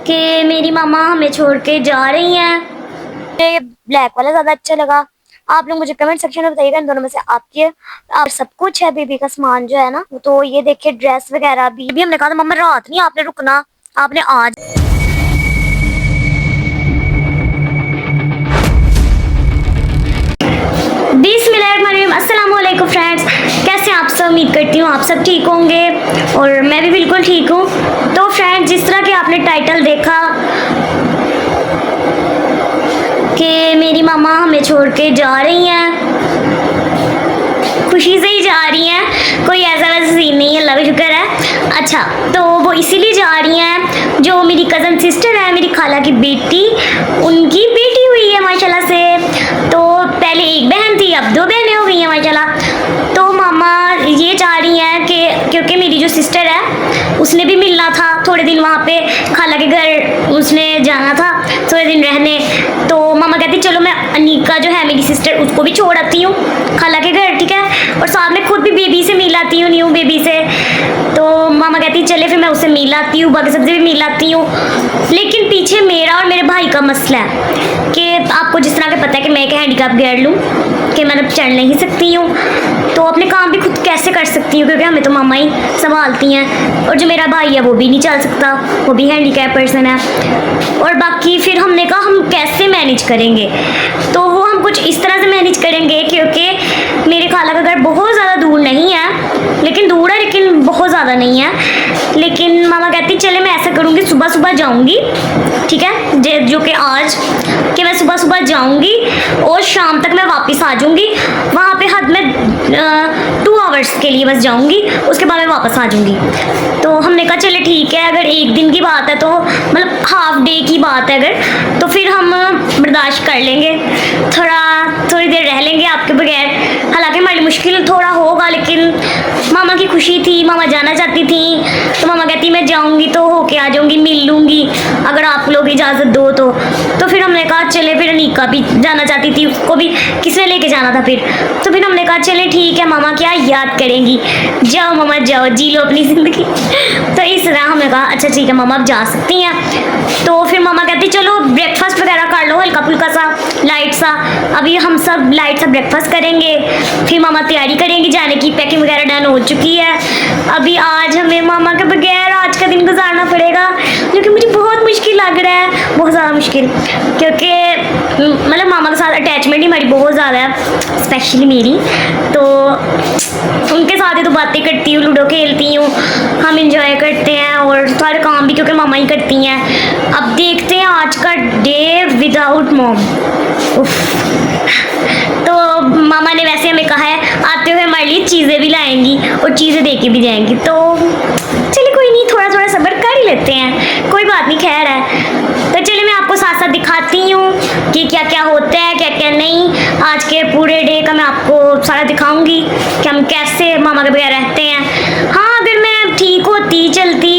कि मेरी मामा हमें छोड़ के जा रही हैं। ये ब्लैक वाला ज्यादा अच्छा लगा। आप लोग मुझे कमेंट सेक्शन में बताइएगा इन दोनों में से आपकी आप सब कुछ है बेबी का सामान जो है ना। तो ये देखिए ड्रेस वगैरह भी हमने कहा था मम्मा रात नहीं आपने रुकना, आपने आज बिस्मिल्लाहिर्रहमानिर्रहीम। अस्सलाम वालेकुम फ्रेंड्स, कैसे हैं आप सब? उम्मीद करती हूँ आप सब ठीक होंगे और मैं भी बिल्कुल ठीक हूँ। तो फ्रेंड्स, जिस तरह कि आपने टाइटल देखा कि मेरी मामा हमें छोड़ के जा रही हैं, खुशी से ही जा रही हैं, कोई ऐसा वैसा सीन नहीं है, अल्लाह का शुक्र है। अच्छा, तो वो इसीलिए जा रही हैं, जो मेरी कज़न सिस्टर है, मेरी खाला की बेटी, उनकी बेटी हुई है माशाल्लाह से। तो पहले एक बहन थी, अब दो बहनें हो गई हैं माशाल्लाह। तो मामा ये चाह रही हैं कि क्योंकि मेरी जो सिस्टर है उसने भी मिलना था थोड़े दिन वहाँ पे, खाला के घर उसने जाना था थोड़े दिन रहने। तो मामा कहती चलो मैं अनीका जो है मेरी सिस्टर उसको भी छोड़ आती हूँ खाला के घर, ठीक है, और साथ में खुद भी बेबी से मिल आती हूँ, न्यू बेबी से। तो मामा कहती चले फिर मैं उससे मिल आती हूँ, बाकी सबसे भी मिल आती हूँ। लेकिन पीछे मेरा और मेरे भाई का मसला है कि आपको जिस तरह का पता है कि मैं एक हैंडीकैप गर्ल हूँ, कि मैं चल नहीं सकती हूँ, तो अपने काम भी खुद कैसे कर सकती हूँ, क्योंकि हमें तो मामा ही संभालती हैं। और जो मेरा भाई है वो भी नहीं चल सकता, वो भी हैंडीकैप पर्सन है। और बाकी फिर हमने कहा हम कैसे मैनेज करेंगे, तो वो हम कुछ इस तरह से मैनेज करेंगे, क्योंकि मेरे खाला का घर बहुत ज़्यादा दूर नहीं है, लेकिन दूर है लेकिन बहुत ज़्यादा नहीं है। लेकिन मामा कहती चले मैं ऐसा करूँगी, सुबह सुबह जाऊँगी, ठीक है, जो कि आज कि मैं सुबह सुबह जाऊँगी और शाम तक मैं वापस आ जाऊँगी। वहाँ पे हद में 2 आवर्स के लिए बस जाऊँगी, उसके बाद मैं वापस आ जाऊँगी। तो हमने कहा चले ठीक है, अगर एक दिन की बात है तो मतलब हाफ डे की बात है अगर, तो फिर हम बर्दाश्त कर लेंगे, थोड़ी देर रह लेंगे आपके बगैर। हालांकि हमारी मुश्किल थोड़ा होगा, लेकिन मामा की खुशी थी, मामा जाना चाहती थी, तो मामा कहती मैं जाऊंगी तो होके आ जाऊंगी, मिल लूंगी अगर आप लोग इजाज़त दो तो फिर हमने कहा चले, फिर अनीका भी जाना चाहती थी, उसको भी किसने लेके जाना था फिर, तो फिर हमने कहा चले ठीक है, मामा क्या याद करेंगी, जाओ मामा जाओ, जी लो अपनी ज़िंदगी। तो इस तरह हमने कहा अच्छा ठीक है मामा आप जा सकती हैं। तो फिर मामा कहती चलो ब्रेकफास्ट वगैरह कर लो, हल्का फुल्का सा लाइट सा, अभी हम सब लाइट सा ब्रेकफास्ट करेंगे, फिर मामा तैयारी करेंगी जाने की, पैकिंग वगैरह डन हो चुकी है। अभी आज हमें मामा के बगैर आज का दिन गुजारना पड़ेगा, जो कि मुझे बहुत मुश्किल लग रहा है, बहुत ज़्यादा मुश्किल, क्योंकि मतलब मामा के साथ अटैचमेंट ही हमारी बहुत ज़्यादा है, स्पेशली मेरी। तो उनके साथ ही तो बातें करती हूँ, लूडो खेलती हूँ, हम इंजॉय करते हैं और सारे काम भी क्योंकि मामा ही करती हैं। अब देखते हैं आज का डे विदाउट मॉम। तो मामा ने वैसे हमें कहा है आते हुए हमारे लिए चीज़ें भी लाएंगी और चीज़ें दे के भी जाएंगी, तो चलिए कोई नहीं, थोड़ा थोड़ा सब्र कर ही लेते हैं, कोई बात नहीं, खैर है। तो चलिए मैं आपको साथ साथ दिखाती हूँ कि क्या क्या होता है क्या क्या नहीं। आज के पूरे डे का मैं आपको सारा दिखाऊंगी कि हम कैसे मामा के बगैर रहते हैं। हाँ, अगर मैं ठीक होती चलती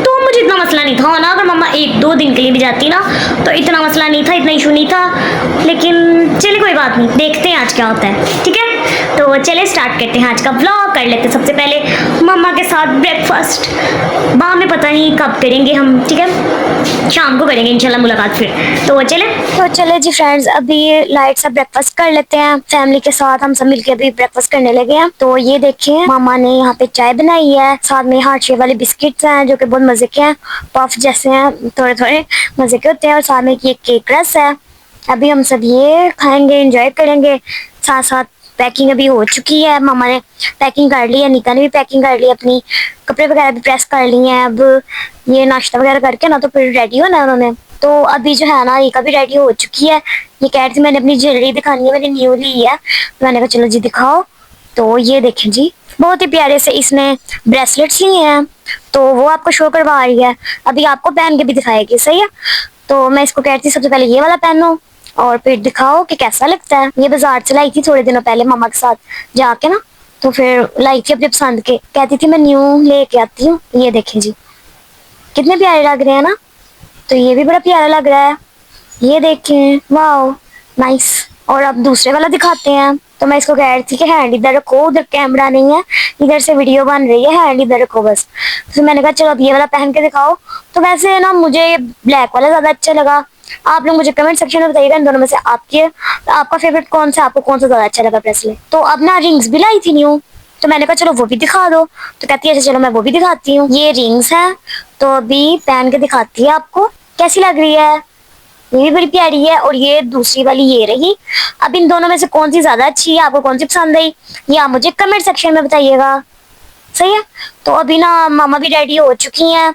तो मुझे इतना मसला नहीं था ना, अगर मामा 1-2 दिन के लिए भी जाती ना तो इतना मसला नहीं था, इतना इशू नहीं था। लेकिन चलिए कोई बात नहीं, देखते हैं आज क्या होता है, ठीक है। तो चलिए स्टार्ट करते हैं आज का व्लॉग, कर लेते हैं सबसे पहले मम्मा के साथ ब्रेकफास्ट। बाद में पता नहीं कब करेंगे हम, ठीक है, शाम को करेंगे इंशाल्लाह मुलाकात फिर। तो चले जी फ्रेंड्स, अभी लाइट सा ब्रेकफास्ट कर लेते हैं फैमिली के साथ, हम सब मिलके अभी ब्रेकफास्ट करने लगे हैं। तो ये देखिए मामा ने यहाँ पे चाय बनाई है, साथ में हार्ट शेप वाले बिस्किट्स हैं जो कि बहुत मजे के हैं, पफ जैसे हैं, थोड़े थोड़े मजे के होते हैं, और साथ में ये केक रस है। अभी हम सब ये खाएंगे, एंजॉय करेंगे। साथ साथ पैकिंग अभी हो चुकी है, मामा ने पैकिंग कर ली है, नीता ने भी पैकिंग कर ली, अपनी कपड़े वगैरह भी प्रेस कर लिए हैं। अब ये नाश्ता वगैरह करके ना तो फिर रेडी होना है उन्होंने। तो अभी जो है ना ये भी रेडी हो चुकी है। ये कह रही थी मैंने अपनी ज्वेलरी दिखानी है, मैंने न्यू ली है, तो मैंने कहा चलो जी दिखाओ। तो ये देखें जी, बहुत ही प्यारे से इसने ब्रेसलेट्स लिए हैं, तो वो आपको शो करवा रही है, अभी आपको पहन के भी दिखाएगी, सही है। तो मैं इसको कह रही थी सबसे पहले ये वाला पहनो और फिर दिखाओ कि कैसा लगता है। ये बाजार से लाई थी थोड़े दिनों पहले मामा के साथ जाके ना, तो फिर लाई थी अपने पसंद के, कहती थी मैं न्यू लेके आती हूँ। ये देखें जी कितने प्यारे लग रहे हैं ना, तो ये भी बड़ा प्यारा लग रहा है, ये देखें, वाओ नाइस। और अब दूसरे वाला दिखाते हैं, तो मैं इसको कह रही थी कि हैंड इधर रखो, उधर कैमरा नहीं है, इधर से वीडियो बन रही है, हैंड इधर रखो बस। तो मैंने कहा चलो अब ये वाला पहन के दिखाओ। तो वैसे ना मुझे ये ब्लैक वाला ज्यादा अच्छा लगा। आप लोग मुझे कमेंट सेक्शन में बताइएगा इन दोनों में से आपका फेवरेट कौन सा, आपको कौन सा ज्यादा अच्छा लगा ब्रेसलेट। तो अब ना रिंग्स भी लाई थी न्यू, तो मैंने कहा चलो वो भी दिखा दो। तो कहती है अच्छा चलो मैं वो भी दिखाती हूँ। ये रिंग्स हैं, तो अभी पहन के दिखाती है आपको कैसी लग रही है। ये भी बड़ी प्यारी है, और ये दूसरी वाली ये रही। अब इन दोनों में से कौन सी ज्यादा अच्छी है, आपको कौन सी पसंद आई, ये आप मुझे कमेंट सेक्शन में बताइएगा। सही है। तो अभी ना मामा भी रेडी हो चुकी हैं,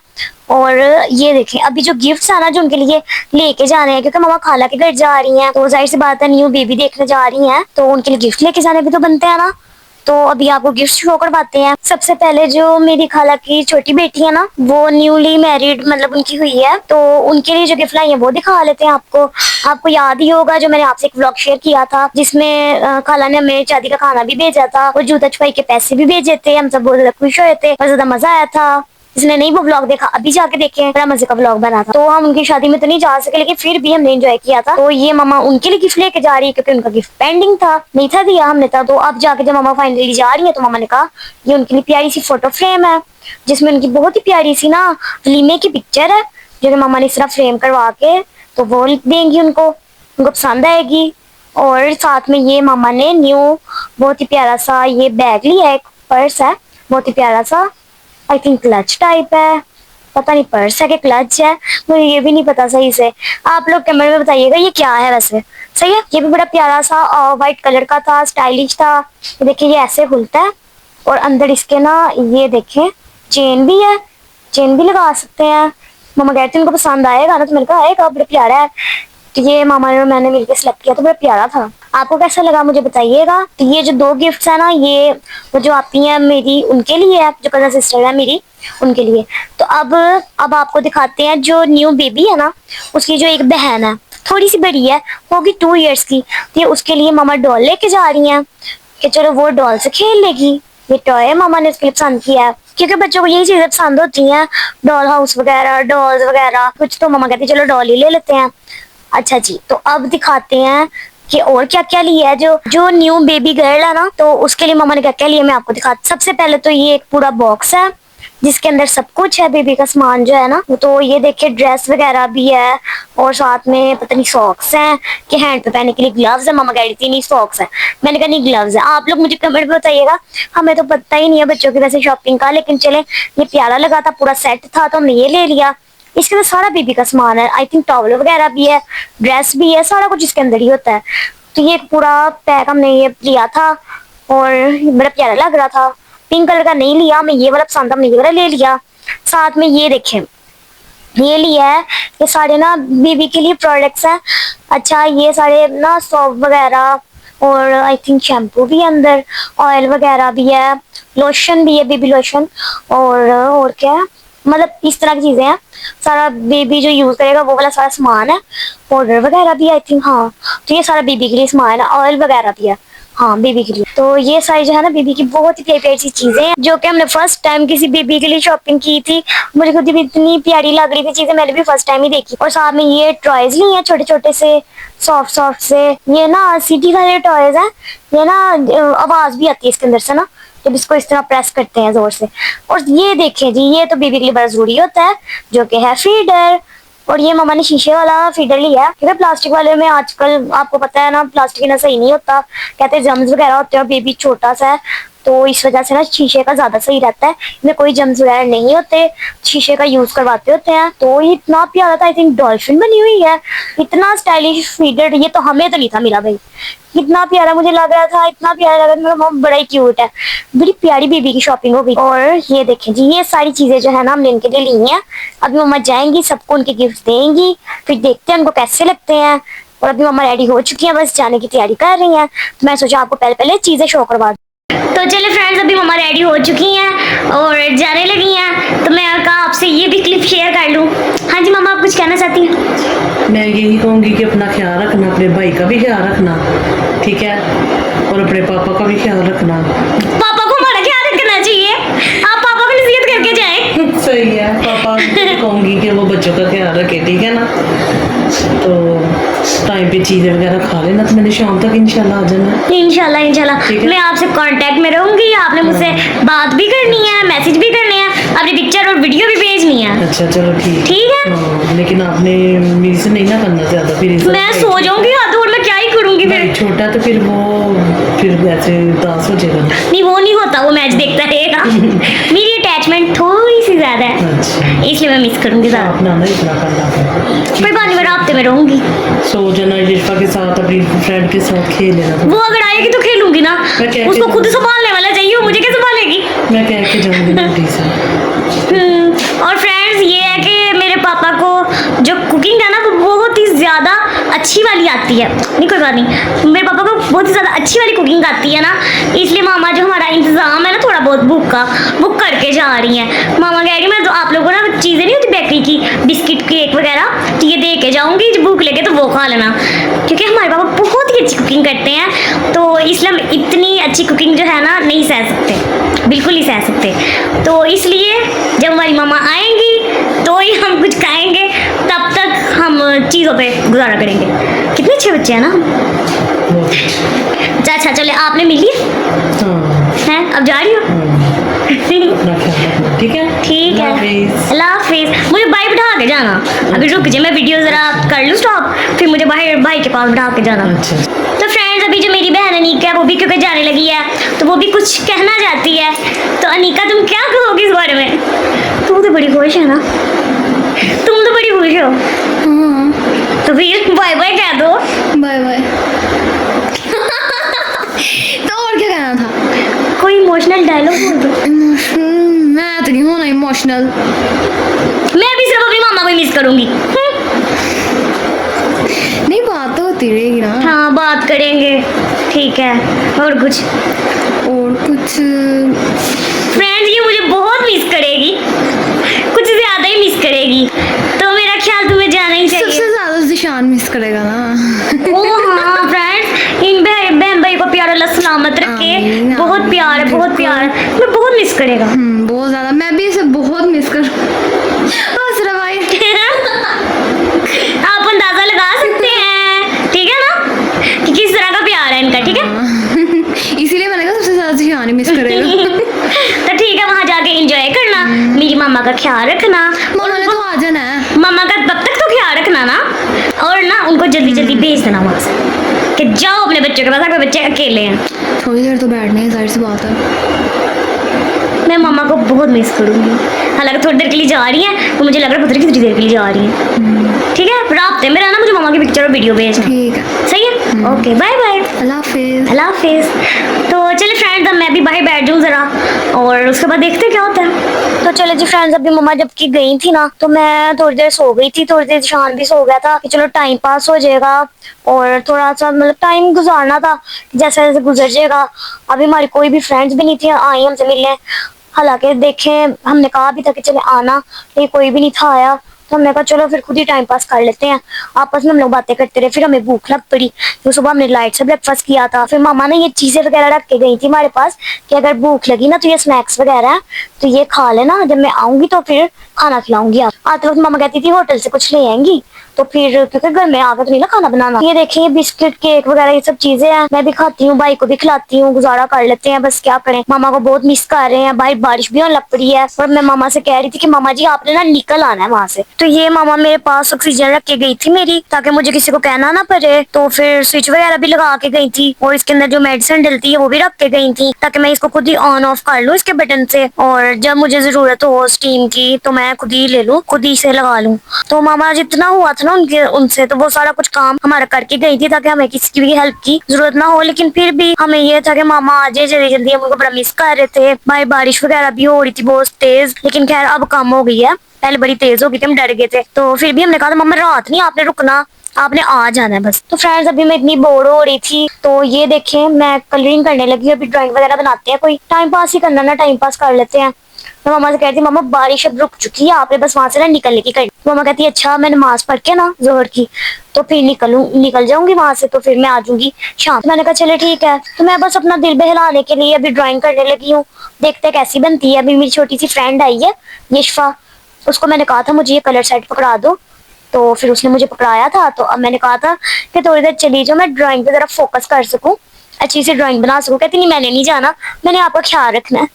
और ये देखें अभी जो गिफ्ट्स है ना जो उनके लिए लेके जाने हैं, क्योंकि मामा खाला के घर जा रही हैं, तो जाहिर सी बात है न्यू बेबी देखने जा रही हैं, तो उनके लिए गिफ्ट लेके जाने भी तो बनते हैं ना। तो अभी आपको गिफ्ट शो करवाते हैं। सबसे पहले जो मेरी खाला की छोटी बेटी है ना, वो न्यूली मैरिड मतलब उनकी हुई है, तो उनके लिए जो गिफ्ट लाई है वो दिखा लेते हैं आपको। आपको याद ही होगा जो मैंने आपसे एक व्लॉग शेयर किया था, जिसमें खाला ने हमें शादी का खाना भी भेजा था और जूता छुपाई के पैसे भी भेजे थे। हम सब बहुत ज्यादा खुश हुए थे और ज्यादा मजा आया था। जिसने नहीं वो व्लॉग देखा अभी जाके देखें, बड़ा मजे का व्लॉग बना था। तो हम उनकी शादी में तो नहीं जा सके, लेकिन फिर भी हमने एंजॉय किया था। तो ये मामा उनके लिए गिफ्ट लेके जा रही है, क्योंकि उनका गिफ्ट पेंडिंग था, नहीं था दिया हमने था। तो अब जाके जब मामा फाइनली जा रही है, तो मामा ने कहा ये उनके लिए प्यारी सी फोटो फ्रेम है, जिसमें उनकी बहुत ही प्यारी सी ना वलीमे की पिक्चर है, जो मामा ने इस तरह फ्रेम करवा के तो वो देंगी उनको पसंद आएगी। और साथ में ये मामा ने न्यू बहुत ही प्यारा सा ये बैग लिया है, एक पर्स है बहुत ही प्यारा सा, आई थिंक क्लच टाइप है, पता नहीं पर्स है कि क्लच है, मुझे ये भी नहीं पता सही से। आप लोग कमेंट में बताइएगा ये क्या है वैसे। सही है। ये भी बड़ा प्यारा सा व्हाइट कलर का था, स्टाइलिश था। ये देखिए ये ऐसे खुलता है, और अंदर इसके ना ये देखें चेन भी है, चेन भी लगा सकते हैं। मामा कहते हैं उनको पसंद आएगा ना, तो मैंने कहा आएगा, बड़ा प्यारा है। तो ये मामा ने और मैंने मिलकर सिलेक्ट किया, तो बड़ा प्यारा था। आपको कैसा लगा मुझे बताइएगा। तो ये जो दो गिफ्ट्स है ना, ये वो जो आती हैं मेरी उनके लिए है, जो कजन सिस्टर है मेरी उनके लिए। तो अब आपको दिखाते हैं जो न्यू बेबी है ना, उसकी जो एक बहन है थोड़ी सी बड़ी है, होगी 2 इयर्स की। तो ये उसके लिए मामा डॉल लेके जा रही हैं कि चलो वो डॉल से खेल लेगी। ये टॉय मामा ने उसके लिए पसंद किया है, क्योंकि बच्चों को यही चीजें पसंद होती हैं, डॉल हाउस वगैरह, डॉल्स वगैरह कुछ। तो मामा कहती है चलो डॉल ही ले लेते हैं। अच्छा जी, तो अब दिखाते हैं कि और क्या क्या लिया है। जो न्यू बेबी गर्ल है ना, तो उसके लिए मामा ने क्या क्या लिया मैं आपको दिखाती। सबसे पहले तो ये एक पूरा बॉक्स है, जिसके अंदर सब कुछ है बेबी का सामान जो है ना। तो ये देखिए ड्रेस वगैरह भी है, और साथ में पता नहीं सॉक्स हैं कि हैंड पे पहनने के लिए ग्लव्स है। मामा कह रही थी नहीं सॉक्स है, मैंने कहा नहीं ग्लव्स है। आप लोग मुझे कमेंट में बताइएगा, हमें तो पता ही नहीं है बच्चों की वैसे शॉपिंग का, लेकिन चले ये प्यारा लगा था, पूरा सेट था तो हमने ये ले लिया। इसके अंदर सारा बेबी का सामान है, आई थिंक टॉवल वगैरह भी है, ड्रेस भी है, सारा कुछ इसके अंदर ही होता है। तो ये पूरा पैक हमने ये लिया था, और बड़ा प्यारा लग रहा था। पिंक कलर का नहीं लिया, हमें ये वाला पसंद, हमने ये वाला ले लिया। साथ में ये देखें ये लिया है, ये सारे ना बेबी के लिए प्रोडक्ट्स हैं। अच्छा ये सारे ना सोप वगैरह, और आई थिंक शैम्पू भी है अंदर, ऑयल वगैरह भी है, लोशन भी है, बेबी लोशन, और क्या है मतलब इस तरह की चीजें हैं। सारा बेबी जो यूज करेगा वो वाला सारा सामान है, पाउडर वगैरह भी आई थिंक। हाँ तो ये सारा बेबी के लिए सामान है, ऑयल वगैरह भी है हाँ बेबी के लिए। तो ये सारी जो है ना बेबी की बहुत ही प्यारी प्यारी सी चीजें हैं, जो कि हमने फर्स्ट टाइम किसी बेबी के लिए शॉपिंग की थी। मुझे खुद भी इतनी प्यारी लग रही थी चीजें, मैंने भी फर्स्ट टाइम ही देखी। और साथ में ये टॉयज लिए हैं छोटे छोटे से, सॉफ्ट सॉफ्ट से। ये ना सिटी वाले टॉयज हैं, ये ना आवाज भी आती है इसके अंदर से ना, जब इसको इस तरह प्रेस करते हैं जोर से। और ये देखें जी, ये तो बेबी के लिए बड़ा जरूरी होता है, जो कि है फीडर। और ये मामा ने शीशे वाला फीडर लिया है, क्योंकि प्लास्टिक वाले में आजकल आपको पता है ना प्लास्टिक ना सही नहीं होता, कहते हैं जम्स वगैरह होते हैं, और बेबी छोटा सा है तो इस वजह से ना शीशे का ज्यादा सही रहता है। इसमें कोई जम्स वगैरह नहीं होते, शीशे का यूज करवाते होते हैं। तो ये इतना प्यारा था, आई थिंक डॉल्फिन बनी हुई है, इतना स्टाइलिश फीडर। ये तो हमें तो नहीं था मिला भाई, इतना प्यारा मुझे लग रहा था, इतना प्यारा लग रहा था, बड़ा ही क्यूट है। बड़ी प्यारी बेबी की शॉपिंग हो गई। और ये देखें जी, ये सारी चीजें जो है ना हमने इनके लिए ली हैं। अभी मम्मा जाएंगी, सबको उनके गिफ्ट देंगी, फिर देखते हैं उनको कैसे लगते हैं। और अभी मम्मा रेडी हो चुकी हैं, बस जाने की तैयारी कर रही हैं। तो मैं सोचा आपको पहले पहले चीजें शो करवा। तो चले फ्रेंड्स, अभी मम्मा रेडी हो चुकी हैं और जाने लगी हैं, तो मैं कहा आपसे ये भी क्लिप शेयर कर लूँ। हाँ जी मम्मा, आप कुछ कहना चाहती हैं? मैं यही कहूँगी कि अपना ख्याल रखना, अपने भाई का भी ख्याल रखना, ठीक है, और अपने पापा का भी ख्याल रखना। पापा को हमारा ख्याल रखना चाहिए, आप पापा को नसीहत करके जाएं। सही है, पापा कहूँगी कि वो बच्चों का ख्याल रखे, ठीक है ना। तो टाइम पे चीज़ें वगैरह खा लेना, तो मैंने शाम तक इंशाल्लाह आ जाना। इंशाल्लाह इंशाल्लाह ठीक है। मैं आपसे कांटेक्ट में रहूंगी, आपने मुझसे बात भी करनी है, मैसेज भी करने हैं, अपनी पिक्चर और वीडियो भी भेजनी है। अच्छा चलो ठीक ठीक है। हाँ, लेकिन आपने मेरे से नहीं ना करना ज़्यादा, फिर मैं सो जाऊंगी या तो और मैं क्या ही करूंगी भाई फिर। छोटा तो फिर वैसे उदास हो जाएगा। नहीं वो नहीं होता, वो मैच देखता रहेगा। मेरी अटैचमेंट थोड़ी सी ज्यादा है, अच्छा इसलिए मैं मिस करूंगी ज्यादा। अपना ना इतना करना फिर। कोई बात नहीं, मैं रास्ते में रहूंगी। सो जाना इरफा के साथ, अपनी फ्रेंड के साथ खेल लेना। वो अगर आएगी तो खेलूंगी ना, मैं कह के उसको खुद जाऊंगी। संभालने वाला चाहिए, वो मुझे कैसे संभालेगी। मैं कह के जाऊंगी बेटी से। और फ्रेंड्स ये है कि मेरे पापा को जो कुकिंग है ना वो बहुत ही ज़्यादा अच्छी वाली आती है। नहीं कोई बात नहीं, मेरे पापा को बहुत ही ज़्यादा अच्छी वाली कुकिंग आती है ना, इसलिए मामा जो हमारा इंतज़ाम है ना थोड़ा बहुत बुक करके जा रही हैं। मामा कह रही मैं तो आप लोगों को ना चीज़ें नहीं होती बेकरी की, बिस्किट केक वगैरह, तो ये दे के जाऊँगी, जब भूख लगे तो वो खा लेना, क्योंकि हमारे पापा बहुत ही अच्छी कुकिंग करते हैं। तो इसलिए हम इतनी अच्छी कुकिंग जो है ना नहीं सह सकते, बिल्कुल नहीं सह सकते। तो इसलिए जब हमारी मामा आएंगी तो ही हम कुछ खाएंगे, तब तक हम चीज़ों पे गुजारा करेंगे। कितने अच्छे बच्चे हैं ना हम। बहुत अच्छा। अच्छा चले, आपने मिल लिया हाँ हैं, अब जा रही हो। अपना ख्याल रखना, ठीक है। ठीक है, अल्लाह हाफिज़। अल्लाह हाफिज़। मुझे भाई बिठा के जाना, अभी रुक जाए, मैं वीडियो ज़रा कर लूँ स्टॉप, फिर मुझे भाई के पास बिठा के जाना। अच्छा तो फ्रेंड्स अभी जो मेरी बहन अनीका है वो भी क्योंकि जाने लगी है, तो वो भी कुछ कहना चाहती है। तो अनीका तुम क्या कहोगी इस बारे में। तुम तो बड़ी खुश है ना, तुम तो बड़ी खुश हो, तो फिर बाय बाय कह दो। Bye bye. तो और क्या कहना था? कोई इमोशनल डायलॉग बोल दो। मैं तो नहीं होना इमोशनल। मैं भी सिर्फ अपनी मामा को ही मिस करूंगी। नहीं बात तो होती रहेगी ना। हाँ बात करेंगे, ठीक है। और कुछ फ्रेंड्स ये मुझे बहुत मिस करेगी, कुछ ज्यादा ही मिस करेगी, तो मेरा ख्याल तुम्हें जाना ही चाहिए। सबसे ज्यादा जिशान मिस करेगा ना। ओ हाँ फ्रेंड्स, इन बहन भाई को प्यार अल्लाह सलामत रखे। आमीन, बहुत प्यार है, बहुत प्यार है, मैं बहुत मिस करेगा। बहुत ज्यादा, मैं भी इसे बहुत मिस कर। हंस रहा भाई। आप अंदाजा लगा सकते हैं, ठीक है ना, कि किस तरह का प्यार है इनका, ठीक है। इसीलिए मैंने कहा सबसे ज्यादा जिशान ही मिस करेगा। तो ठीक है, वहाँ जाके एंजॉय करना, मेरी मामा का ख्याल रखना। मामा ने तो आ जाना है। मामा का तब तक तो ख्याल रखना ना, और ना उनको जल्दी जल्दी भेज देना वहाँ से, कि जाओ अपने बच्चों के पास, आपके बच्चे अकेले हैं। थोड़ी देर तो बैठने है, जाहिर सी बात है। मैं मामा को बहुत मिस करूँगी, हालांकि थोड़ी देर के लिए जा रही हैं, तो मुझे लग रहा है पता नहीं कितनी देर के लिए जा रही हैं। ठीक है, रास्ते में रहना, मुझे मामा की पिक्चर और वीडियो भेजना। ठीक है, सही है, ओके बाय बाय, अल्लाह हाफिज। अल्लाह हाफिज़। तो चलिए फ्रेंड्स, अब मैं भी बाहर बैठ जाऊँ ज़रा, और उसके बाद देखते हैं क्या होता है। तो चलो जी फ्रेंड्स, अभी मम्मा जब की गई थी ना, तो मैं थोड़ी देर सो गई थी, थोड़ी देर शान भी सो गया था कि चलो टाइम पास हो जाएगा, और थोड़ा सा मतलब टाइम गुजारना था, जैसे जैसे गुजर जाएगा। अभी हमारी कोई भी फ्रेंड्स भी नहीं थी आई हमसे मिलने, हालांकि देखें हमने कहा भी था कि चले आना, लेकिन कोई भी नहीं था आया, तो हमने कहा चलो फिर खुद ही टाइम पास कर लेते हैं। आपस में हम लोग बातें करते रहे, फिर हमें भूख लग पड़ी, तो सुबह हमने लाइट से ब्रेकफास्ट किया था। फिर मामा ने ये चीजें वगैरह रख के गई थी हमारे पास कि अगर भूख लगी ना तो ये स्नैक्स वगैरह है, तो ये खा लेना, जब मैं आऊंगी तो फिर खाना खिलाऊंगी। आप आते वक्त मामा कहती थी होटल से कुछ ले आएंगी, तो फिर क्योंकि घर में आकर तो नहीं ना खाना बनाना। ये देखिए बिस्किट केक वगैरह ये सब चीजें हैं, मैं भी खाती हूँ, भाई को भी खिलाती हूँ, गुजारा कर लेते हैं, बस क्या करें। मामा को बहुत मिस कर रहे हैं, भाई बारिश भी होने लग पड़ी है, और मैं मामा से कह रही थी कि मामा जी आपने ना निकल आना है वहाँ से। तो ये मामा मेरे पास ऑक्सीजन रख के गई थी मेरी, ताकि मुझे किसी को कहना ना पड़े, तो फिर स्विच वगैरह भी लगा के गई थी, और इसके अंदर जो मेडिसिन डलती है वो भी रख के गई थी, ताकि मैं इसको खुद ही ऑन ऑफ कर लूँ इसके बटन से, और जब मुझे जरूरत हो स्टीम की तो मैं खुद ही ले लूँ, खुद ही से लगा लूँ। तो मामा जितना हुआ था ना उनसे तो वो सारा कुछ काम हमारा करके गई थी, ताकि हमें किसी की भी हेल्प की जरूरत ना हो। लेकिन फिर भी हमें ये था कि मामा आ जाए जल्दी जल्दी, हम उनको बड़ा मिस कर रहे थे। भाई बारिश वगैरह भी हो रही थी बहुत तेज, लेकिन खैर अब कम हो गई है, पहले बड़ी तेज हो गई थी, हम डर गए थे। तो फिर भी हमने कहा था मम्मा रात नहीं आपने रुकना, आपने आ जाना है बस। तो फ्रेंड्स अभी मैं इतनी बोर हो रही थी, तो ये देखें मैं कलरिंग करने लगी, अभी ड्राइंग वगैरह बनाते हैं, कोई टाइम पास ही करना ना, टाइम पास कर लेते हैं। मैं मामा से कहती थी मामा बारिश अब रुक चुकी है, आपने बस वहां से ना निकलने की करनी। मामा कहती है अच्छा, मैं नमाज पढ़ के ना जोहर की तो फिर निकल जाऊंगी वहां से, तो फिर मैं आ जाऊंगी शाम। मैंने कहा चले ठीक है। तो मैं बस अपना दिल बहलाने के लिए अभी ड्राइंग करने लगी हूँ, देखते कैसी बनती है। अभी मेरी छोटी सी फ्रेंड आई है यशफा, उसको मैंने कहा था मुझे ये कलर सेट पकड़ा दो, तो फिर उसने मुझे पकड़ाया था, तो अब मैंने कहा था कि थोड़ी देर चली जाओ, मैं ड्राइंग पे जरा फोकस कर सकूं, अच्छी सी ड्राइंग बना सकूं। कहती नहीं मैंने नहीं जाना, मैंने आपका ख्याल रखना है।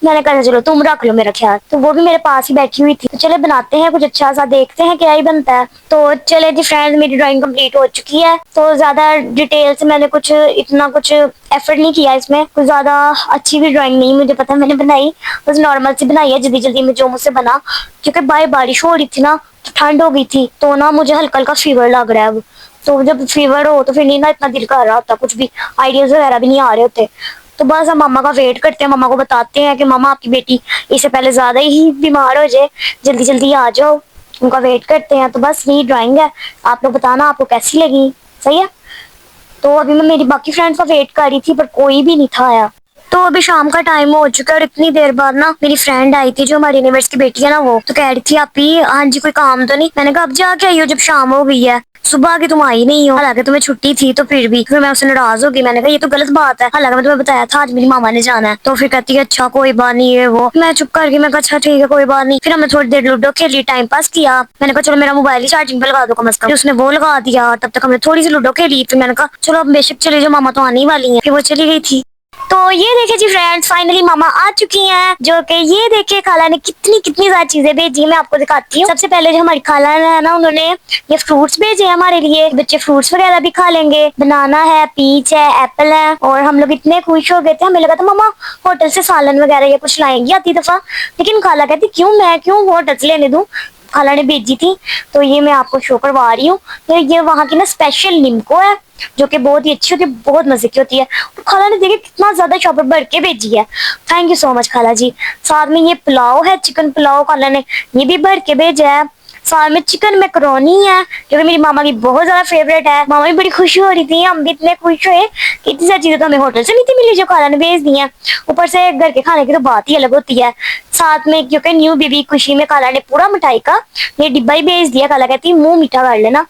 मैंने कहा चलो तुम रख लो मेरा ख्याल। तो वो भी मेरे पास ही बैठी हुई थी, तो चले बनाते हैं कुछ अच्छा सा, देखते हैं क्या ही बनता है। तो चले जी फ्रेंड्स, मेरी ड्राइंग कंप्लीट हो चुकी है। तो ज्यादा डिटेल से मैंने इतना कुछ एफर्ट नहीं किया इसमें, कुछ ज्यादा अच्छी भी ड्राइंग नहीं मुझे पता मैंने बनाई, बस नॉर्मल सी बनाई है जल्दी जल्दी में जो मुझसे बना, क्योंकि बारिश हो रही थी ना, तो ठंड हो गई थी, तो ना मुझे हल्का हल्का फीवर लग रहा है अब। तो जब फीवर हो तो फिर नहीं ना इतना दिल कर रहा होता, कुछ भी आइडियाज वगैरह भी नहीं आ रहे होते। तो बस हम मम्मा का वेट करते हैं, मम्मा को बताते हैं कि मम्मा आपकी बेटी इससे पहले ज्यादा ही बीमार हो जाए, जल्दी जल्दी आ जाओ। उनका वेट करते हैं। तो बस यही ड्राइंग है, आप लोग बताना आपको कैसी लगी। सही है। तो अभी मैं मेरी बाकी फ्रेंड्स का वेट कर रही थी, पर कोई भी नहीं था आया। तो अभी शाम का टाइम हो चुका है और इतनी देर बाद ना मेरी फ्रेंड आई थी जो हमारी यूनिवर्सिटी की बेटी है ना, वो तो कह रही थी आप ही हाँ जी कोई काम तो नहीं। मैंने कहा अब जाके आई हो जब शाम हो गई है, सुबह की तुम आई नहीं हो, हालांकि तुम्हें छुट्टी थी। तो फिर मैं उससे नाराज हो गई। मैंने कहा ये तो गलत बात है, हालांकि मैं तुम्हें बताया था आज मेरी मामा ने जाना है। तो फिर कहती है अच्छा कोई बात नहीं है वो। मैं चुप कर गई, मैं कहा अच्छा ठीक है कोई बात नहीं। फिर हमने थोड़ी देर लूडो खेली, टाइम पास किया। मैंने कहा चलो मेरा मोबाइल ही चार्जिंग पे लगा दो कम से कम, उसने वो लगा दिया। तब तक हमने थोड़ी सी लूडो खेली। फिर मैंने कहा चलो अब बेशक चले जाओ, मामा तो आने वाली है। फिर वो चली गई थी। तो ये देखे जी फ्रेंड्स, फाइनली मामा आ चुकी हैं, जो कि ये देखे खाला ने कितनी कितनी ज्यादा चीजें भेजी, मैं आपको दिखाती हूँ। सबसे पहले जो हमारी खाला है ना, उन्होंने ये फ्रूट्स भेजे हमारे लिए, बच्चे फ्रूट्स वगैरह भी खा लेंगे। बनाना है, पीच है, एप्पल है। और हम लोग इतने खुश हो गए थे, हमें लगा था मामा होटल से सालन वगैरह ये कुछ लाएंगी आती दफा, लेकिन खाला कहती क्यों होटल से लेने दूं, खाला ने भेजी थी। तो ये मैं आपको शो करवा रही हूँ। तो ये वहाँ की ना स्पेशल निम्को है, जो कि बहुत ही अच्छी होती है, बहुत मजे की होती है। और खाला ने देखिए कितना ज्यादा शॉपर भर के भेजी है। थैंक यू सो मच खाला जी। साथ में ये पुलाव है, चिकन पुलाव खाला ने ये भी भर के भेजा है। साथ में चिकन मैकरोनी है, जो कि मेरी मामा की बहुत ज्यादा फेवरेट है। मामा भी बड़ी खुशी हो रही थी, हम भी इतने खुश हुए कि इतनी सारी चीजें तो हमें होटल से नहीं थी मिली जो खाला ने भेज दी है। ऊपर से घर के खाने की तो बात ही अलग होती है। साथ में क्योंकि न्यू बेबी खुशी में खाला ने पूरा मिठाई का ये डिब्बा ही भेज दिया। खाला कहती मुंह मीठा कर लेना।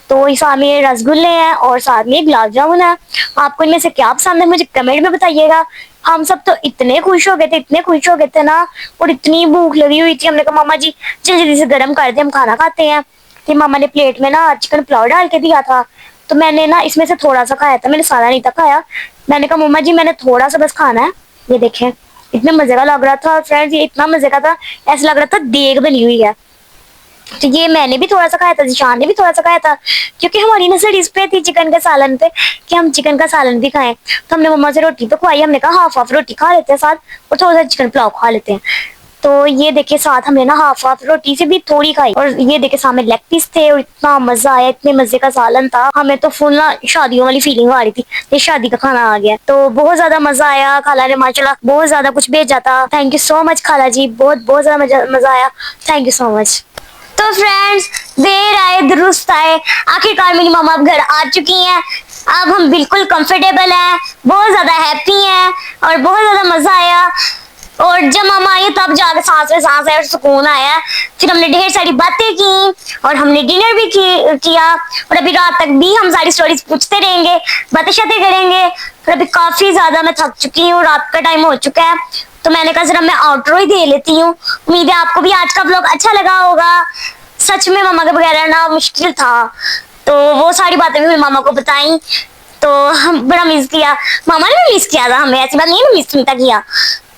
तो साथ में रसगुल्ले हैं और साथ में गुलाब जामुन है। आपको इनमें से क्या पसंद है मुझे कमेंट में बताइएगा। हम सब तो इतने खुश हो गए थे ना, और इतनी भूख लगी हुई थी। हमने कहा मामा जी जल्दी जल्दी से गर्म कर दे, हम खाना खाते हैं। फिर मामा ने प्लेट में ना चिकन पुलाव डाल के दिया था, तो मैंने ना इसमें से थोड़ा सा खाया था, मैंने सारा नहीं था खाया। मैंने कहा मामा जी मैंने थोड़ा सा बस खाना है। ये देखें इतने मजे का लग रहा था फ्रेंड्स, ये इतना मजे का था, ऐसा लग रहा था देग बनी हुई है। तो ये मैंने भी थोड़ा सा खाया था, जिशान ने भी थोड़ा सा खाया था, क्योंकि हमारी नजर इस पे थी चिकन के सालन पे कि हम चिकन का सालन भी खाएं। तो हमने मम्मा से रोटी तो खुआई, हमने कहा हाफ रोटी खा लेते हैं साथ, और थोड़ा सा चिकन पुलाव खा लेते हैं। तो ये देखिए साथ हमने ना हाफ रोटी से भी थोड़ी खाई। और ये देखिए सामने लेग पीस थे और इतना मजा आया, इतने मजे का सालन था, हमें तो फुल ना शादियों वाली फीलिंग आ रही थी, ये शादी का खाना आ गया। तो बहुत ज्यादा मजा आया, खाला ने माशाल्लाह बहुत ज्यादा कुछ भेजा था। थैंक यू सो मच खाला जी, बहुत ज्यादा मजा आया, थैंक यू सो मच। तो फ्रेंड्स देर आए दुरुस्त आए, आखिरकार मेरी मम्मा अब घर आ चुकी हैं। अब हम बिल्कुल कंफर्टेबल हैं, बहुत ज्यादा हैप्पी हैं और बहुत ज्यादा मजा आया। और जब मामा आई तब जाकर सांस में सांस आया और सुकून आया। फिर हमने ढेर सारी बातें की और हमने डिनर भी किया। और अभी रात तक भी हम सारी स्टोरीज पूछते रहेंगे, बातें शातें करेंगे। और अभी काफी ज्यादा मैं थक चुकी हूँ, रात का टाइम हो चुका है, तो मैंने कहा जरा मैं आउटरो ही दे लेती हूँ। उम्मीद है आपको भी आज का व्लॉग अच्छा लगा होगा। सच में मामा के बगैर ना मुश्किल था, तो वो सारी बातें भी मैं मामा को बताई, तो हम बड़ा मिस किया। मामा ने भी मिस किया था हमें, ऐसी बात नहीं है मिस नहीं किया।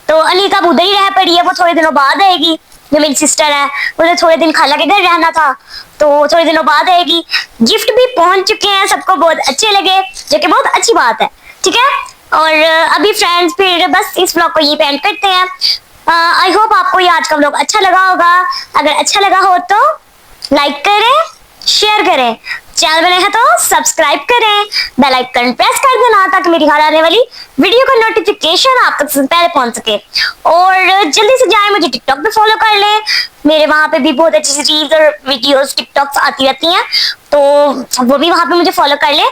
तो अनिका अब उधर ही रह पड़ी है, वो थोड़े दिनों बाद आएगी। जो मेरी सिस्टर है उसे थोड़े दिन खाला के घर रहना था, तो थोड़े दिनों बाद आएगी। गिफ्ट भी पहुंच चुके हैं, सबको बहुत अच्छे लगे, जो कि बहुत अच्छी बात है। ठीक है, और अभी फ्रेंड्स फिर बस इस व्लॉग को यहीं पे एंड करते हैं। आई होप आपको ये आज का व्लॉग अच्छा लगा होगा। अगर अच्छा लगा हो तो लाइक करें, शेयर करें, चैनल बने हैं तो सब्सक्राइब करें, बेल आइकन प्रेस कर देना ताकि मेरी हर आने वाली वीडियो का नोटिफिकेशन आप तक सबसे पहले पहुंच सके। और जल्दी से जाएं, मुझे टिकटॉक पे फॉलो कर लें, मेरे वहां पे भी बहुत अच्छी रील्स और वीडियोस टिकटॉक्स आती रहती हैं, तो वो भी वहां पे मुझे फॉलो कर ले।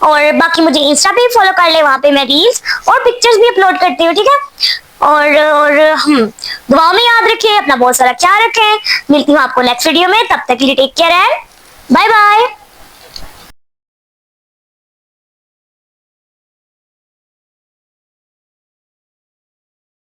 और बाकी मुझे इंस्टा पे भी फॉलो कर ले, वहां पे मैं रील्स और पिक्चर्स भी अपलोड करती हूँ। ठीक है, और हम दुआओं में याद रखें, अपना बहुत सारा ख्याल रखें। मिलती हूँ आपको नेक्स्ट वीडियो में, तब तक के लिए take care and bye bye.